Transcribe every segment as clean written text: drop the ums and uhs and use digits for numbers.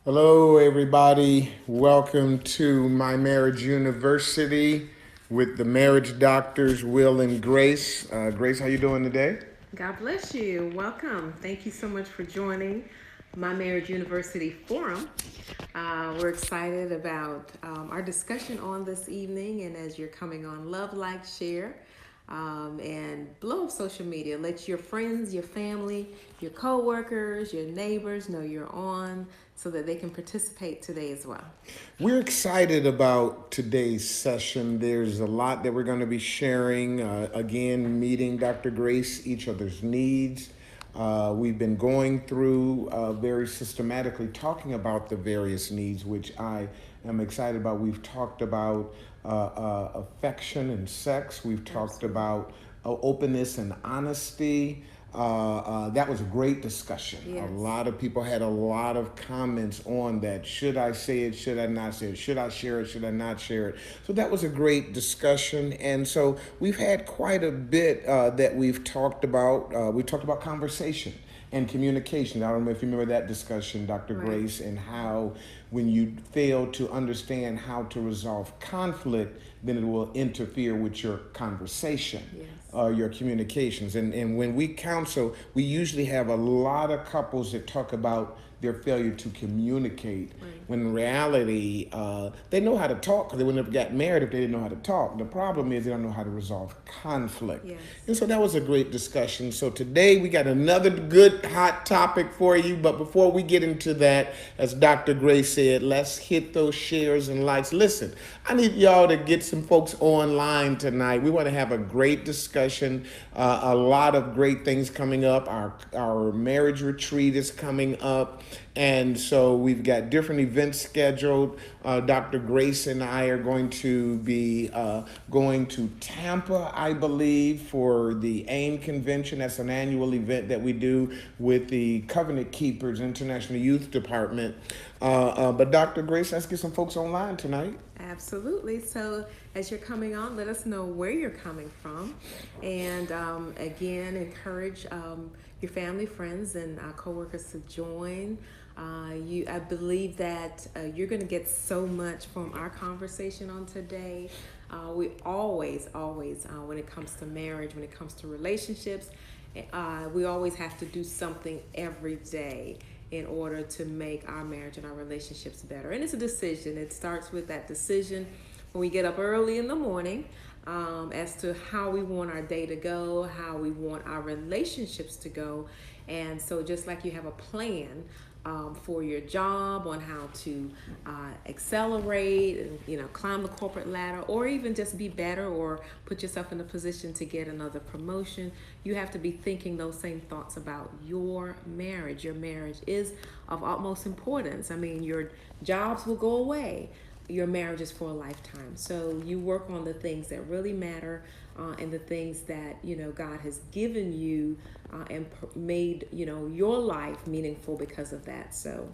Hello, everybody. Welcome to My Marriage University with the marriage doctors, Will and Grace. Grace, how you doing today? God bless you. Welcome. Thank you so much for joining my Marriage University Forum. We're excited about our discussion on this evening. And as you're coming on, love, like, share, and blow up social media. Let your friends, your family, your coworkers, your neighbors know you're on so that they can participate today as well. We're excited about today's session. There's a lot that we're going to be sharing. Again, meeting Dr. Grace, each other's needs. We've been going through very systematically talking about the various needs, which I am excited about. We've talked about affection and sex. We've talked Absolutely. about openness and honesty. That was a great discussion. A Yes. lot of people had a lot of comments on that. Should I say it? Should I not say it? Should I share it? Should I not share it? So that was a great discussion. And so we've had quite a bit that we've talked about. We talked about conversation and communication. I don't know if you remember that discussion, Dr. Right. Grace, and how when you fail to understand how to resolve conflict, then it will interfere with your conversation, Yes. your communications. And when we counsel, we usually have a lot of couples that talk about their failure to communicate Right. when in reality they know how to talk because they wouldn't have got married if they didn't know how to talk. The problem is they don't know how to resolve conflict. Yes. And so that was a great discussion. So today we got another good hot topic for you. But before we get into that, as Dr. Gray said, let's hit those shares and likes. Listen, I need y'all to get some folks online tonight. We want to have a great discussion. A lot of great things coming up. Our marriage retreat is coming up. And so we've got different events scheduled. Dr. Grace and I are going to be going to Tampa, I believe, for the AIM convention. That's an annual event that we do with the Covenant Keepers International Youth Department. But Dr. Grace, let's get some folks online tonight. Absolutely. So, as you're coming on, let us know where you're coming from. And again, encourage your family, friends, and coworkers to join. I believe that you're going to get so much from our conversation on today. We always, when it comes to marriage, when it comes to relationships, we always have to do something every day in order to make our marriage and our relationships better. And it's a decision. It starts with that decision when we get up early in the morning as to how we want our day to go, how we want our relationships to go. And so, just like you have a plan for your job on how to accelerate and climb the corporate ladder, or even just be better or put yourself in a position to get another promotion, you have to be thinking those same thoughts about your marriage. Your marriage is of utmost importance. I mean, your jobs will go away, your marriage is for a lifetime. So you work on the things that really matter, and the things that God has given you, and made your life meaningful because of that. So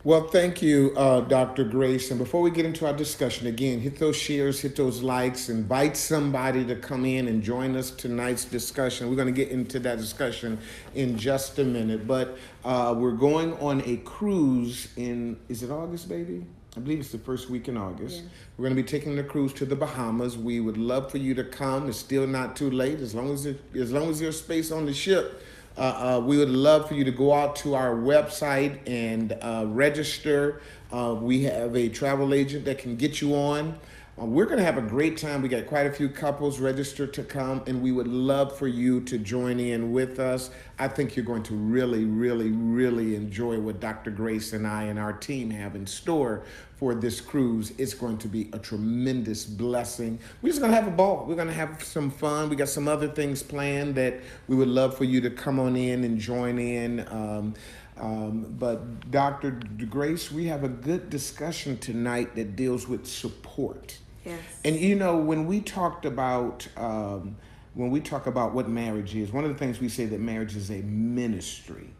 Well, thank you, Dr. Grace. And before we get into our discussion, again, hit those shares, hit those likes, invite somebody to come in and join us tonight's discussion. We're going to get into that discussion in just a minute. But we're going on a cruise is it August, baby? I believe it's the first week in August. yes. We're going to be taking the cruise to the Bahamas. We would love for you to come. It's still not too late, as long as there's space on the ship. We would love for you to go out to our website and register. We have a travel agent that can get you on. We're going to have a great time. We got quite a few couples registered to come, and we would love for you to join in with us. I think you're going to really, really, really enjoy what Dr. Grace and I and our team have in store for this cruise. It's going to be a tremendous blessing. We're just going to have a ball. We're going to have some fun. We got some other things planned that we would love for you to come on in and join in. But Dr. Grace, we have a good discussion tonight that deals with support. Yes. And when we talk about what marriage is, one of the things we say that marriage is a ministry.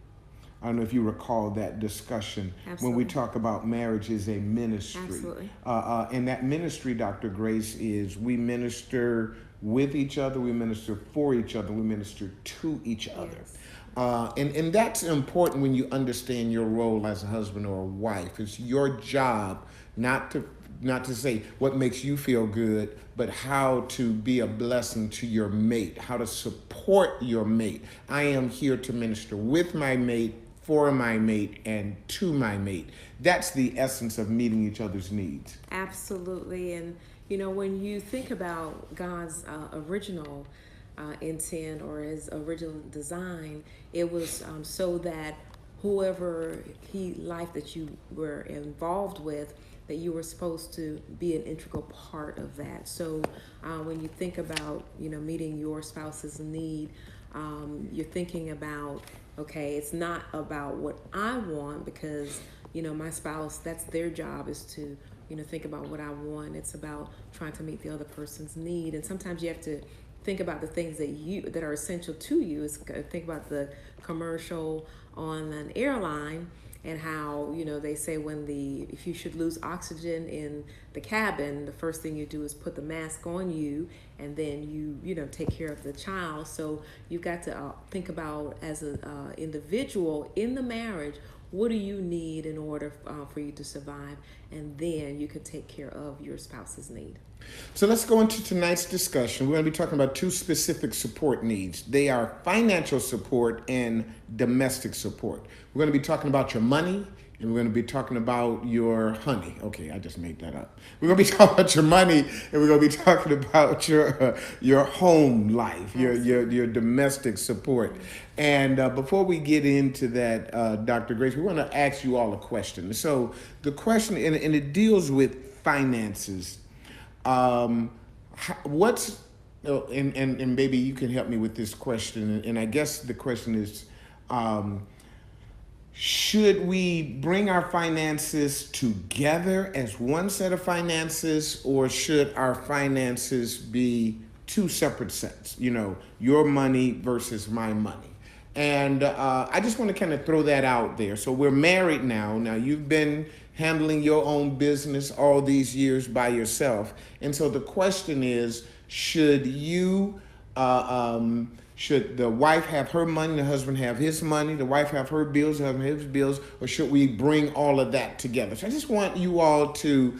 I don't know if you recall that discussion when we Absolutely. talk about marriage is a ministry. Absolutely. And that ministry, Dr. Grace, is we minister with each other, we minister for each other, we minister to each other. Yes. And that's important when you understand your role as a husband or a wife. It's your job not to say what makes you feel good, but how to be a blessing to your mate, how to support your mate. I am here to minister with my mate, for my mate, and to my mate. That's the essence of meeting each other's needs. Absolutely. And, when you think about God's original intent or his original design, it was so that whoever life that you were involved with, that you were supposed to be an integral part of that. So when you think about, meeting your spouse's need, you're thinking about, okay, it's not about what I want, because, my spouse, that's their job, is to, think about what I want. It's about trying to meet the other person's need. And sometimes you have to think about the things that are essential to you. Is think about the commercial on an airline, and how they say if you should lose oxygen in the cabin, the first thing you do is put the mask on you, and then you take care of the child. So you've got to think about, as an individual in the marriage, what do you need in order for you to survive, and then you can take care of your spouse's need. So let's go into tonight's discussion. We're going to be talking about two specific support needs. They are financial support and domestic support. We're going to be talking about your money, and we're going to be talking about your honey. Okay, I just made that up. We're going to be talking about your money, and we're going to be talking about your home life, your domestic support. And before we get into that, Dr. Grace, we want to ask you all a question. So the question, and it deals with finances. What's and maybe you can help me with this question, and I guess the question is, should we bring our finances together as one set of finances, or should our finances be two separate sets? Your money versus my money. And I just want to kind of throw that out there. So we're married now. Now, you've been handling your own business all these years by yourself. And so the question is, should the wife have her money, the husband have his money, the wife have her bills, the husband have his bills, or should we bring all of that together? So I just want you all to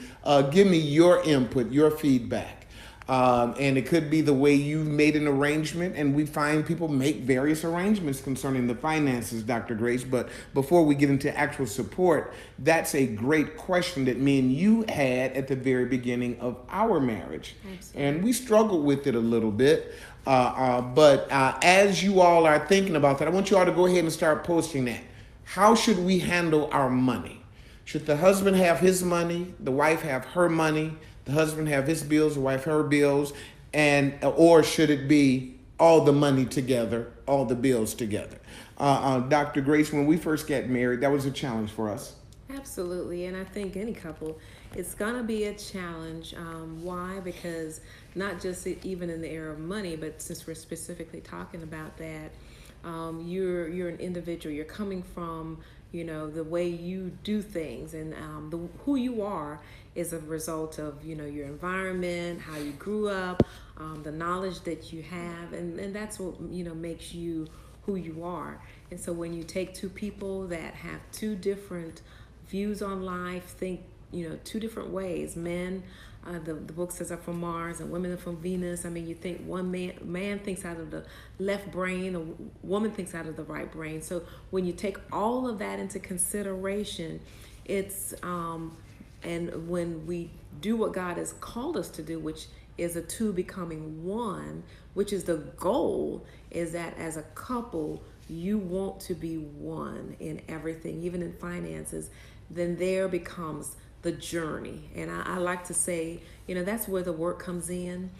give me your input, your feedback. And it could be the way you've made an arrangement, and we find people make various arrangements concerning the finances, Dr. Grace. But before we get into actual support, that's a great question that me and you had at the very beginning of our marriage. Absolutely. And we struggled with it a little bit. But as you all are thinking about that, I want you all to go ahead and start posting that. How should we handle our money? Should the husband have his money, the wife have her money, the husband have his bills, the wife her bills, or should it be all the money together, all the bills together? Dr. Grace, when we first got married, that was a challenge for us. Absolutely, and I think any couple, it's gonna be a challenge. Why? Because not just even in the area of money, but since we're specifically talking about that, you're an individual. You're coming from the way you do things, and who you are is a result of your environment, how you grew up, the knowledge that you have, and that's what makes you who you are. And so when you take two people that have two different views on life, think two different ways. Men, the book says, are from Mars, and women are from Venus. I mean, you think one man thinks out of the left brain, a woman thinks out of the right brain. So when you take all of that into consideration, it's and when we do what God has called us to do, which is a two becoming one, which is the goal, is that as a couple, you want to be one in everything, even in finances, then there becomes the journey. And I like to say, that's where the work comes in.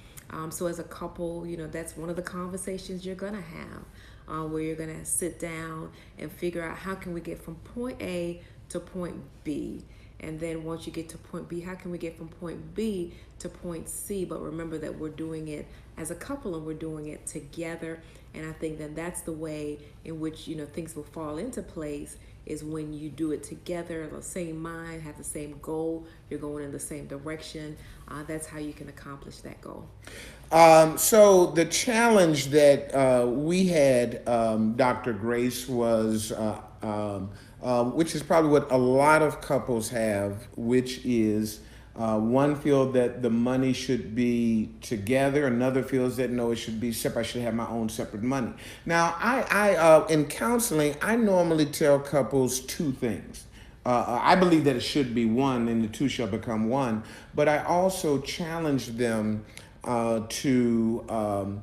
So as a couple, that's one of the conversations you're gonna have, where you're gonna sit down and figure out, how can we get from point A to point B? And then once you get to point B, how can we get from point B to point C? But remember that we're doing it as a couple, and we're doing it together. And I think that that's the way in which things will fall into place, is when you do it together, the same mind, have the same goal, you're going in the same direction. That's how you can accomplish that goal. So the challenge that we had, Dr. Grace, was, which is probably what a lot of couples have, which is one feel that the money should be together, another feels that no, it should be separate. I should have my own separate money. Now, in counseling, I normally tell couples two things. I believe that it should be one, and the two shall become one. But I also challenge them to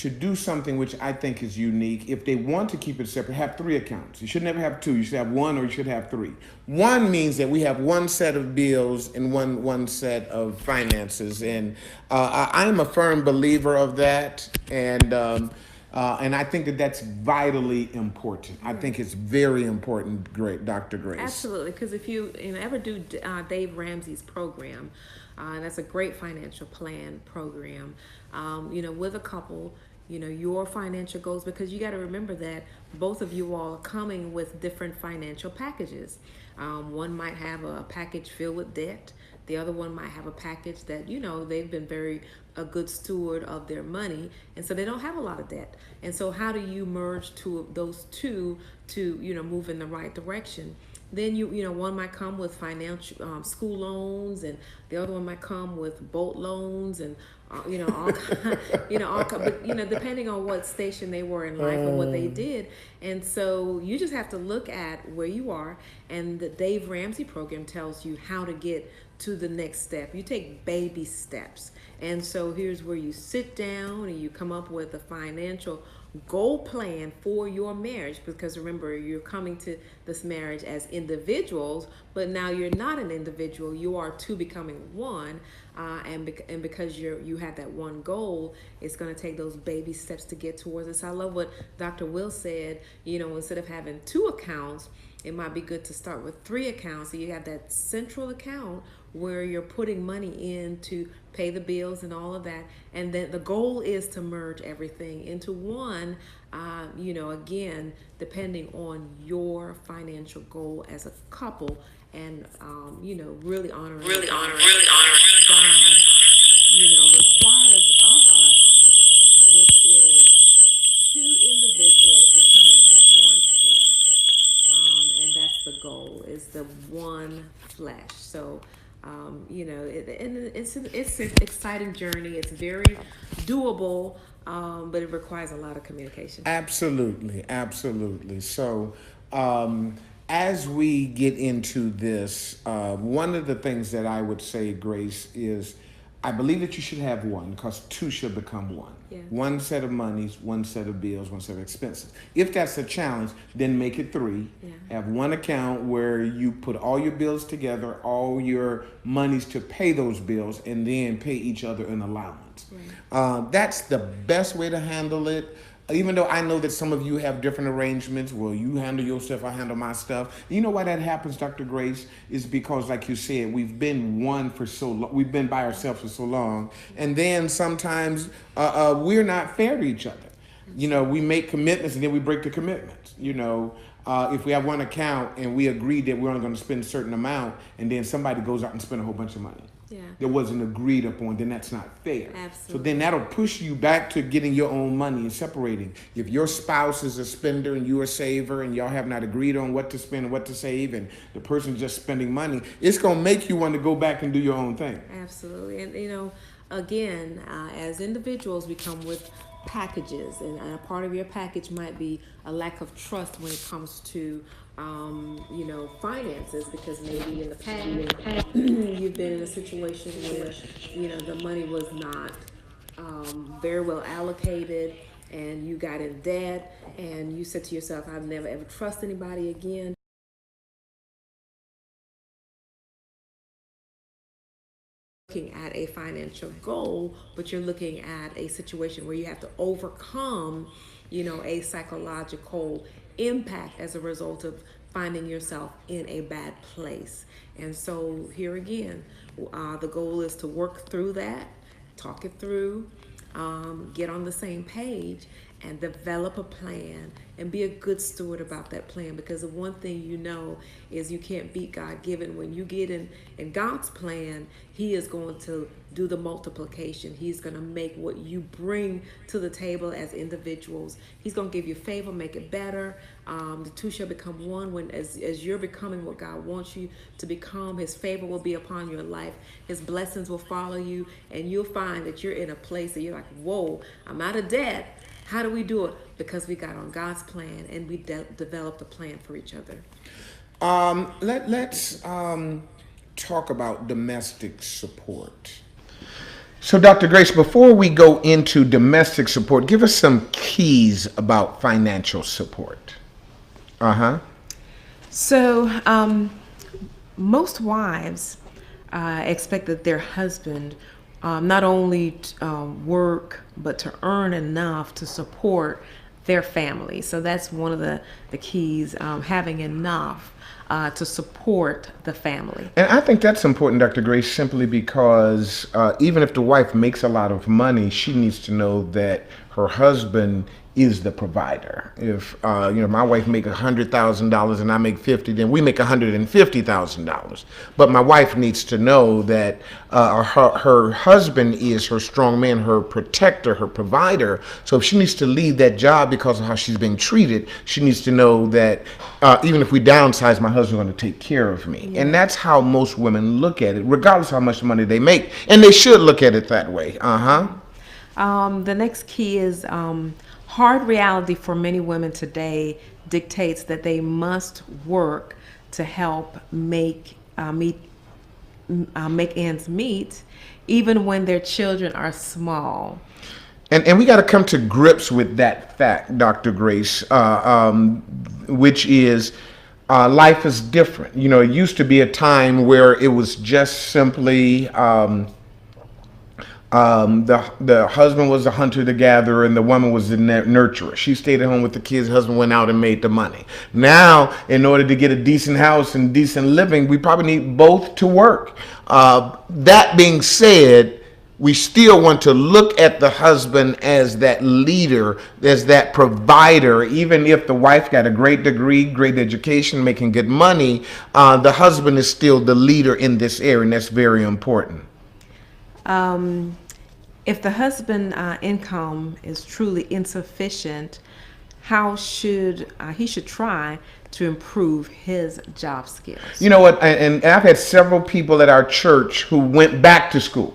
do something which I think is unique. If they want to keep it separate, have three accounts. You should never have two. You should have one, or you should have three. One means that we have one set of bills and one set of finances, and I am a firm believer of that. And I think that that's vitally important. I think it's very important, great Dr. Grace. Absolutely, because if you ever do Dave Ramsey's program, and that's a great financial plan program, with a couple, your financial goals, because you got to remember that both of you all are coming with different financial packages. One might have a package filled with debt. The other one might have a package that, they've been a good steward of their money, and so they don't have a lot of debt. And so how do you merge those two to, move in the right direction? Then one might come with financial school loans, and the other one might come with boat loans, and all but depending on what station they were in life and what they did. And so you just have to look at where you are, and the Dave Ramsey program tells you how to get to the next step. You take baby steps. And so here's where you sit down and you come up with a financial goal plan for your marriage, because remember, you're coming to this marriage as individuals, but now you're not an individual, you are two becoming one, and because you have that one goal, it's going to take those baby steps to get towards it. So I love what Dr. Will said, instead of having two accounts, it might be good to start with three accounts. So you have that central account where you're putting money in to pay the bills and all of that. And then the goal is to merge everything into one, again, depending on your financial goal as a couple, and, really honoring God, requires of us, which is two individuals becoming one flesh. And that's the goal, is the one flesh. So, it's an exciting journey. It's very doable, but it requires a lot of communication. Absolutely. So, as we get into this, one of the things that I would say, Grace, is I believe that you should have one, because two should become one. Yeah. One set of monies, one set of bills, one set of expenses. If that's a challenge, then make it three. Yeah. Have one account where you put all your bills together, all your monies to pay those bills, and then pay each other an allowance. Right. That's the best way to handle it. Even though I know that some of you have different arrangements, well, you handle your stuff, I handle my stuff. You know why that happens, Dr. Grace? Is because, like you said, we've been one for so long. We've been by ourselves for so long. And then sometimes we're not fair to each other. We make commitments and then we break the commitments. If we have one account and we agree that we're only going to spend a certain amount, and then somebody goes out and spends a whole bunch of money. Yeah. That wasn't agreed upon, then that's not fair. Absolutely. So then that'll push you back to getting your own money and separating. If your spouse is a spender and you're a saver, and y'all have not agreed on what to spend and what to save, and the person's just spending money, it's going to make you want to go back and do your own thing. Absolutely. And, again, as individuals, we come with packages, and a part of your package might be a lack of trust when it comes to finances, because maybe in the past you've been in a situation where the money was not very well allocated, and you got in debt, and you said to yourself, I've never ever trust anybody again. Looking at a financial goal, but you're looking at a situation where you have to overcome a psychological impact as a result of finding yourself in a bad place. And so here again, the goal is to work through that, talk it through, get on the same page, and develop a plan and be a good steward about that plan, because the one thing you know is you can't beat God given. When you get in God's plan, He is going to do the multiplication. He's going to make what you bring to the table as individuals. He's going to give you favor, make it better. The two shall become one. When as you're becoming what God wants you to become, His favor will be upon your life. His blessings will follow you, and you'll find that you're in a place that you're like, whoa, I'm out of debt. How do we do it? Because we got on God's plan, and we developed a plan for each other. Let's talk about domestic support. So, Dr. Grace, before we go into domestic support, give us some keys about financial support. So, most wives expect that their husband not only work, but to earn enough to support their family. So that's one of the keys, having enough to support the family. And I think that's important, Dr. Grace, simply because even if the wife makes a lot of money, she needs to know that her husband is the provider. If my wife make $100,000 and I make 50, then we make $150,000. But my wife needs to know that her husband is her strong man, her protector, her provider. So if she needs to leave that job because of how she's being treated, she needs to know that even if we downsize, my husband's going to take care of me. Yeah. And that's how most women look at it, regardless of how much money they make. And they should look at it that way. The next key is hard reality for many women today dictates that they must work to help make ends meet, even when their children are small. And we got to come to grips with that fact, Dr. Grace, which is life is different. It used to be a time where it was just simply the husband was the hunter, the gatherer, and the woman was the nurturer. She stayed at home with the kids. The husband went out and made the money. Now, in order to get a decent house and decent living, we probably need both to work. That being said, we still want to look at the husband as that leader, as that provider. Even if the wife got a great degree, great education, making good money, the husband is still the leader in this area, and that's very important. If the husband income is truly insufficient, how should he should try to improve his job skills? You know what? And I've had several people at our church who went back to school.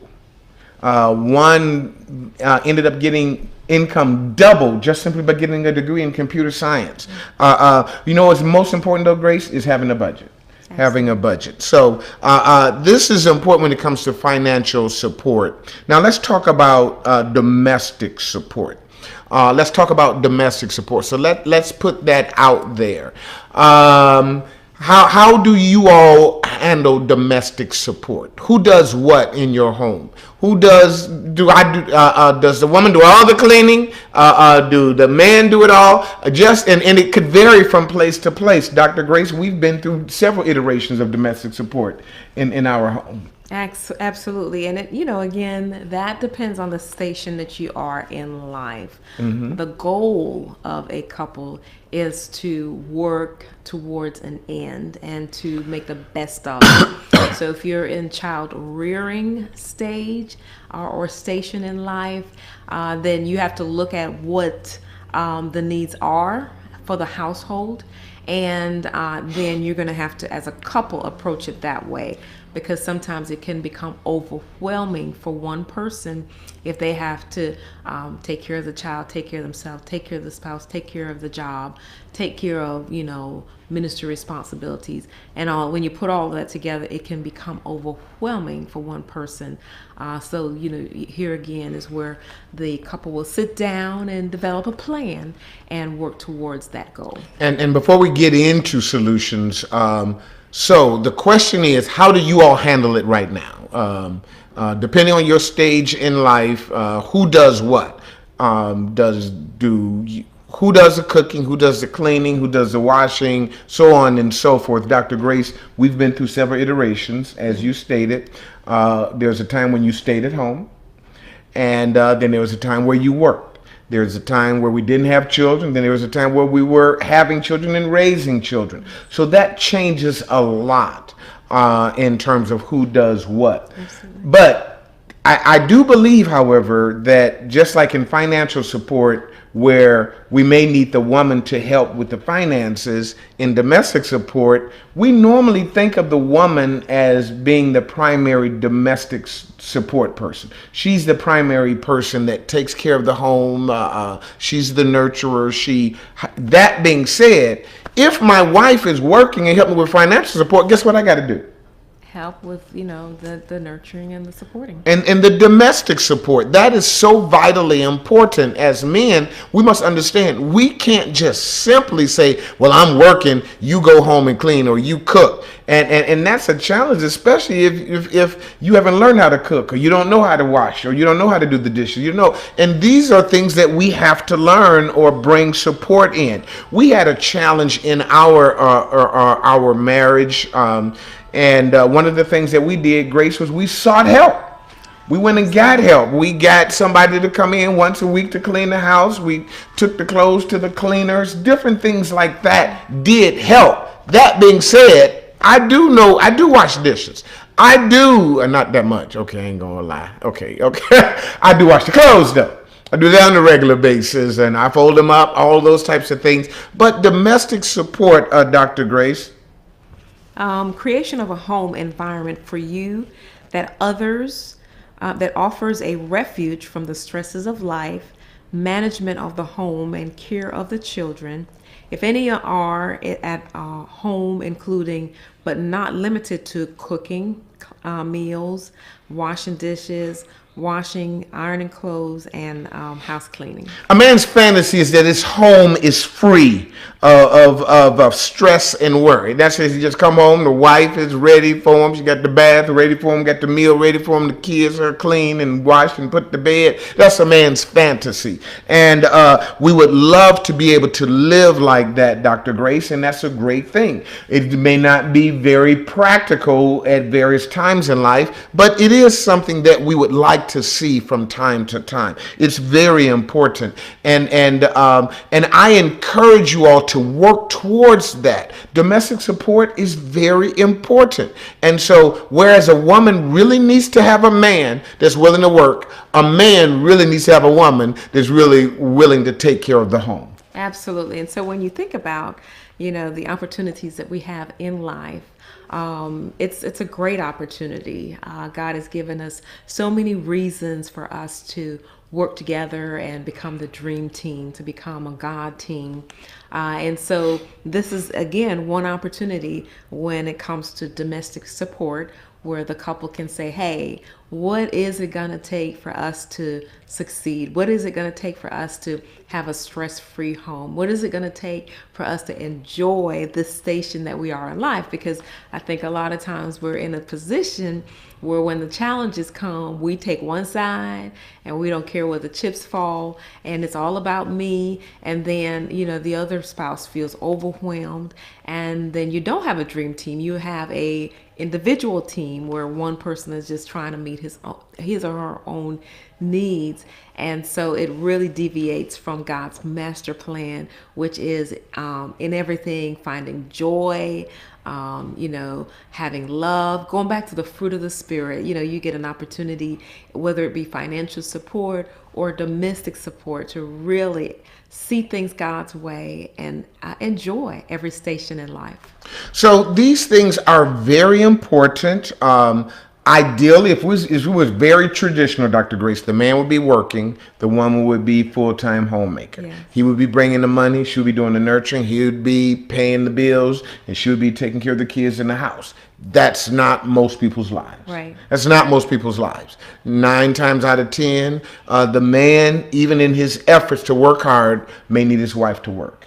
One ended up getting income doubled just simply by getting a degree in computer science. What's most important though, Grace, is having a budget. Having a budget. So this is important when it comes to financial support. Now let's talk about domestic support. So let's put that out there. How do you all handle domestic support? Who does what in your home? Does the woman do all the cleaning? Do the man do it all? And it could vary from place to place. Dr. Grace, we've been through several iterations of domestic support in our home. Absolutely. And again, that depends on the station that you are in life. Mm-hmm. The goal of a couple is to work towards an end and to make the best of it. So if you're in child rearing stage or station in life, then you have to look at what the needs are for the household. And then you're going to have to, as a couple, approach it that way, because sometimes it can become overwhelming for one person if they have to take care of the child, take care of themselves, take care of the spouse, take care of the job, take care of, ministry responsibilities. And when you put all of that together, it can become overwhelming for one person. So here again is where the couple will sit down and develop a plan and work towards that goal. And before we get into solutions, so the question is, how do you all handle it right now? Depending on your stage in life, who does what? Who does the cooking? Who does the cleaning? Who does the washing? So on and so forth. Dr. Grace, we've been through several iterations, as you stated. There's a time when you stayed at home, and then there was a time where you worked. There's a time where we didn't have children. Then there was a time where we were having children and raising children. So that changes a lot in terms of who does what. Absolutely. But I do believe, however, that just like in financial support, where we may need the woman to help with the finances, in domestic support, we normally think of the woman as being the primary domestic support person. She's the primary person that takes care of the home. She's the nurturer. That being said, if my wife is working and helping with financial support, guess what I got to do? Help with, the nurturing and the supporting. And the domestic support, that is so vitally important. As men, we must understand we can't just simply say, well, I'm working, you go home and clean, or you cook. And that's a challenge, especially if you haven't learned how to cook, or you don't know how to wash, or you don't know how to do the dishes, And these are things that we have to learn or bring support in. We had a challenge in our marriage. And one of the things that we did, Grace, was we sought help. We went and got help. We got somebody to come in once a week to clean the house. We took the clothes to the cleaners. Different things like that did help. That being said, I do wash dishes. I do, not that much. Okay, I ain't gonna lie. Okay. I do wash the clothes though. I do that on a regular basis, and I fold them up, all those types of things. But domestic support, Dr. Grace. Creation of a home environment for you that offers a refuge from the stresses of life, management of the home, and care of the children. If any are at home, including but not limited to cooking, meals, washing dishes, washing, ironing clothes, and house cleaning. A man's fantasy is that his home is free of stress and worry. That's it. He just come home, the wife is ready for him. She got the bath ready for him, got the meal ready for him. The kids are clean and washed and put to bed. That's a man's fantasy. And we would love to be able to live like that, Dr. Grace, and that's a great thing. It may not be very practical at various times in life, but it is something that we would like to see from time to time. It's very important, and I encourage you all to work towards that. Domestic support is very important, and so whereas a woman really needs to have a man that's willing to work, a man really needs to have a woman that's really willing to take care of the home. Absolutely. And so when you think about the opportunities that we have in life, it's a great opportunity. God has given us so many reasons for us to work together and become the dream team, to become a God team. And so this is, again, one opportunity when it comes to domestic support, where the couple can say, hey, what is it going to take for us to succeed? What is it going to take for us to have a stress-free home? What is it going to take for us to enjoy the station that we are in life? Because I think a lot of times we're in a position where when the challenges come, we take one side and we don't care where the chips fall, and it's all about me. And then, the other spouse feels overwhelmed, and then you don't have a dream team. You have a individual team where one person is just trying to meet his or her own needs. And so it really deviates from God's master plan, which is in everything, finding joy, having love, going back to the fruit of the Spirit. You get an opportunity, whether it be financial support or domestic support, to really see things God's way and enjoy every station in life. So these things are very important. Ideally, if it was very traditional, Dr. Grace, the man would be working, the woman would be full-time homemaker. Yes. He would be bringing the money, she would be doing the nurturing, he would be paying the bills, and she would be taking care of the kids in the house. That's not most people's lives. Right. That's not most people's lives. 9 times out of 10, the man, even in his efforts to work hard, may need his wife to work.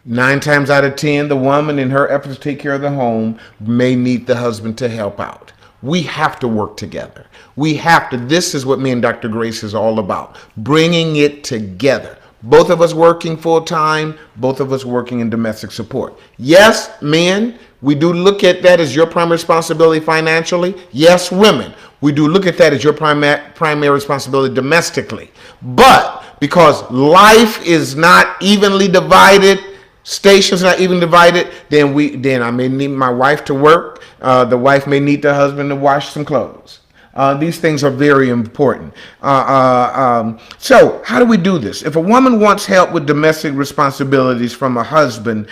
9 times out of 10, the woman in her efforts to take care of the home may need the husband to help out. We have to work together. We have to. This is what me and Dr. Grace is all about, bringing it together. Both of us working full time, both of us working in domestic support. Yes, men, we do look at that as your primary responsibility financially. Yes, women, we do look at that as your primary responsibility domestically. But because life is not evenly divided, stations not even divided, then I may need my wife to work. The wife may need the husband to wash some clothes. These things are very important. So how do we do this? If a woman wants help with domestic responsibilities from a husband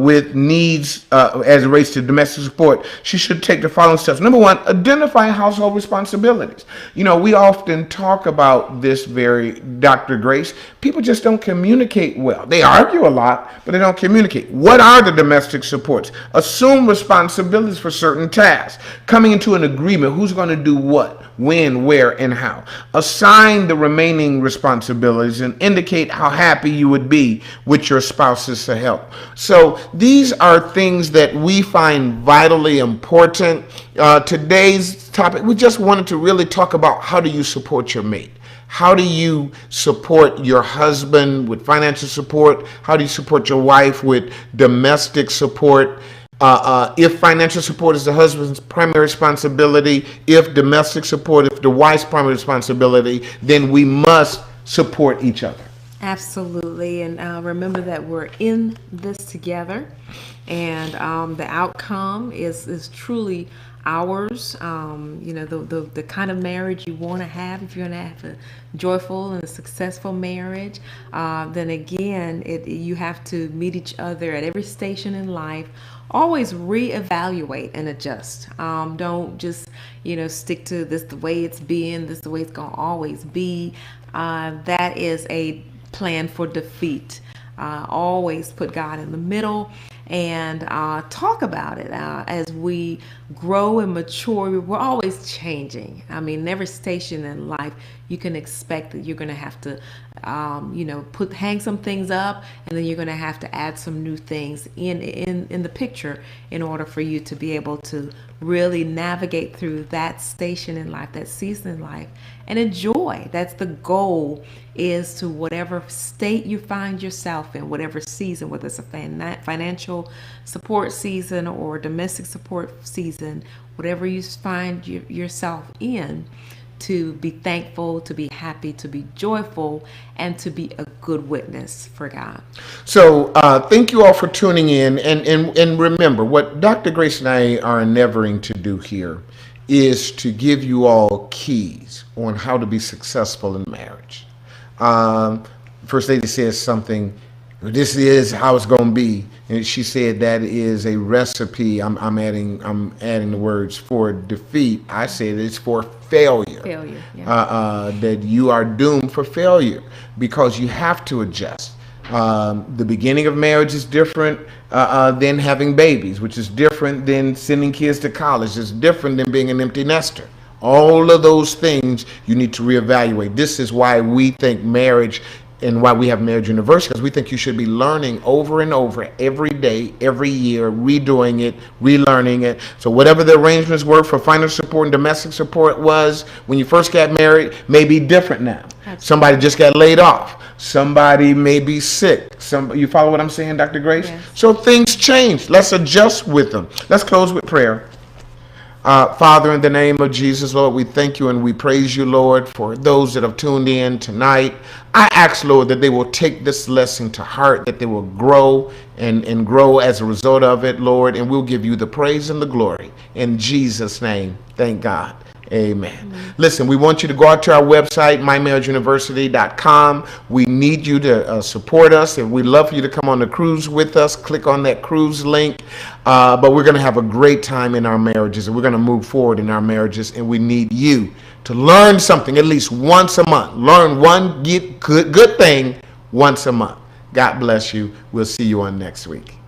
with needs as it relates to domestic support, she should take the following steps. Number one, identify household responsibilities. You know, we often talk about this Dr. Grace. People just don't communicate well. They argue a lot, but they don't communicate. What are the domestic supports? Assume responsibilities for certain tasks. Coming into an agreement, who's going to do what, when, where, and how. Assign the remaining responsibilities and indicate how happy you would be with your spouse's help. So these are things that we find vitally important. Today's topic, we just wanted to really talk about how do you support your mate. How do you support your husband with financial support? How do you support your wife with domestic support? If financial support is the husband's primary responsibility, if domestic support, if the wife's primary responsibility, then we must support each other. Absolutely. And remember that we're in this together, and the outcome is truly ours. You know, the kind of marriage you want to have, if you're going to have a joyful and a successful marriage, then again, you have to meet each other at every station in life. Always reevaluate and adjust. Don't just, stick to this the way it's been, this the way it's going to always be. That is a plan for defeat. Always put God in the middle and talk about it. As we grow and mature, we're always changing. I mean, every station in life, you can expect that you're going to have to, hang some things up, and then you're going to have to add some new things in the picture in order for you to be able to really navigate through that station in life, that season in life, and enjoy. That's the goal, is to whatever state you find yourself in, whatever season, whether it's a financial support season or domestic support season, whatever you find yourself in, to be thankful, to be happy, to be joyful, and to be a good witness for God. So thank you all for tuning in. And remember, what Dr. Grace and I are endeavoring to do here is to give you all keys on how to be successful in marriage. First Lady says something, this is how it's going to be. And she said that is a recipe. I'm adding the words for defeat. I said it's for failure. Failure. Yeah. That you are doomed for failure because you have to adjust. The beginning of marriage is different than having babies, which is different than sending kids to college. It's different than being an empty nester. All of those things you need to reevaluate. This is why we think marriage and why we have Marriage University, because we think you should be learning over and over every day, every year, redoing it, relearning it. So whatever the arrangements were for financial support and domestic support was when you first got married may be different now. Somebody just got laid off. Somebody may be sick. You follow what I'm saying, Dr. Grace? Yes. So things change. Let's adjust with them. Let's close with prayer. Father, in the name of Jesus, Lord, we thank you and we praise you, Lord, for those that have tuned in tonight. I ask, Lord, that they will take this lesson to heart, that they will grow and grow as a result of it, Lord, and we'll give you the praise and the glory. In Jesus' name, thank God. Amen. Mm-hmm. Listen, we want you to go out to our website, mymarriageuniversity.com. We need you to support us, and we'd love for you to come on the cruise with us. Click on that cruise link. But we're going to have a great time in our marriages, and we're going to move forward in our marriages, and we need you to learn something at least once a month. Learn one good thing once a month. God bless you. We'll see you on next week.